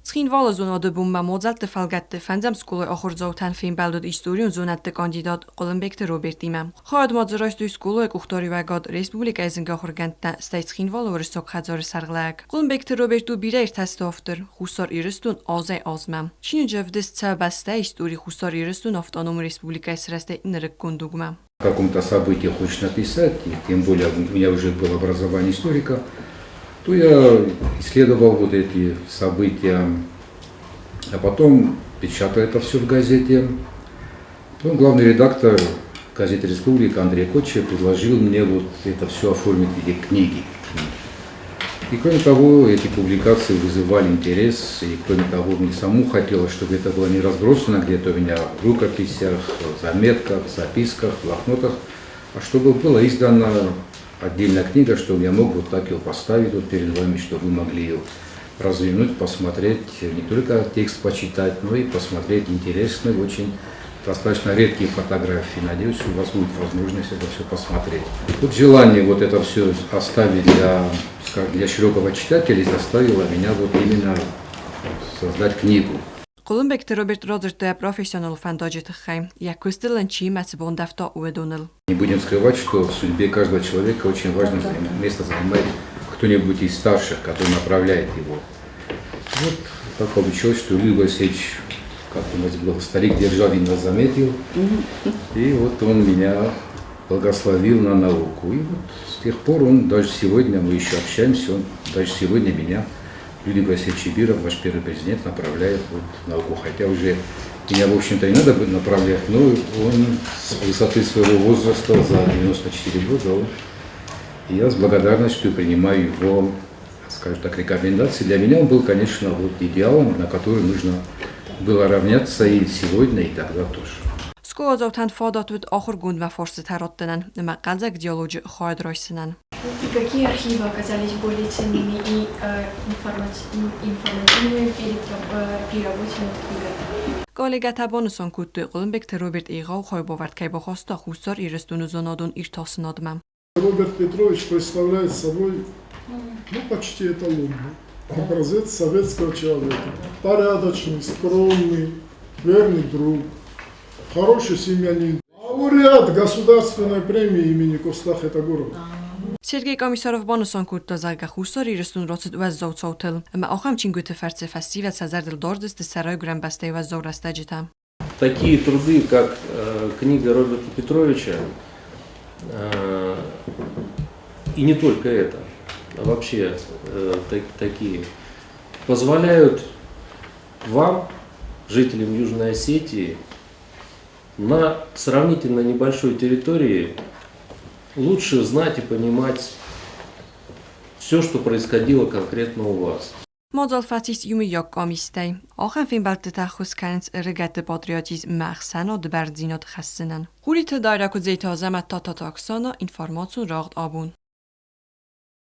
Schinvala zónada bumma mozzalt felgette fenzem szkóla ahorzótán fénybeldod istoriun zónette kandidát Kolembekte Robert imam. Hard madzarajstú szkóla kuchtorivágad Republika ezinga ahorgente stej Schinvala or szokhádzar szarglák. Kolembekte Robertú bíreir tesztofter, huszar iristun azay azmam. Çin jövdis celbeste istori huszar iristun автономной Республика Сресте Нереккундугма. О каком-то событии хочешь написать, и тем более у меня уже было образование историка, то я исследовал вот эти события, а потом печатал это все в газете. Потом главный редактор газеты «Республика» Андрей Кочев предложил мне вот это все оформить в виде книги. И кроме того, эти публикации вызывали интерес, и кроме того, мне самому хотелось, чтобы это было не разбросано где-то у меня в рукописях, заметках, записках, блокнотах, а чтобы была издана отдельная книга, чтобы я мог вот так ее поставить вот перед вами, чтобы вы могли ее развернуть, посмотреть, не только текст почитать, но и посмотреть интересные, очень достаточно редкие фотографии. Надеюсь, у вас будет возможность это все посмотреть. Вот желание вот это все оставить для широкого читателя заставило меня вот именно создать книгу. Kolembekte Robert Rodzertая профессионал фандаджитхай. Я кустелен чимец бондавто уедунел. Не будем скрывать, что в судьбе каждого человека очень важное место занимает кто-нибудь из старших, который направляет его. Вот так получилось, что Юрий Васильевич, как у нас был старик Державин, нас заметил, и вот он меня благословил на науку. И вот с тех пор он, даже сегодня мы еще общаемся, он даже сегодня меня, Юрий Васильевич Чибиров, ваш первый президент, направляет вот в науку. Хотя уже меня, в общем-то, и надо направлять, но он с высоты своего возраста, за 94 года, и я с благодарностью принимаю его, скажем так, рекомендации. Для меня он был, конечно, вот идеалом, на который нужно было равняться и сегодня, и тогда тоже. Сколозовтан фадатут ахургунд ва форсы тароттенен, нема казак диалоги хайдройсенен. И какие архивы оказались более ценными и информативными при работе над книгой? Коллега табонусон кутты Колембекте Роберт Игау хайбовард кайба хоста хустар ирестуну зонадун иртасынадмам. Роберт Петрович представляет собой почти эталон, образец советского человека. Порядочный, скромный, верный друг, хороший семьянин. Лауреат государственной премии имени Костаха Тагорова. Сергей Комиссаров бонусон кутта зайга хустар ирестун роцит ваззау цаутел. Ма ахам чингуте ферце фестивал сазардил дордес де сарай гран бастай ваззау растаджита. Такие труды, как книга Роберта Петровича, и не только это, а вообще такие, позволяют вам, жителям Южной Осетии, на сравнительно небольшой территории лучше знать и понимать все, что происходило конкретно у вас. Mozzal fatis jumijak amistei. Achen fénybelte tához kánc regette patriotiz máxána de berdzinat chassenen. Hurite dajra kudzéta az emet tatataksana információ ragd abun.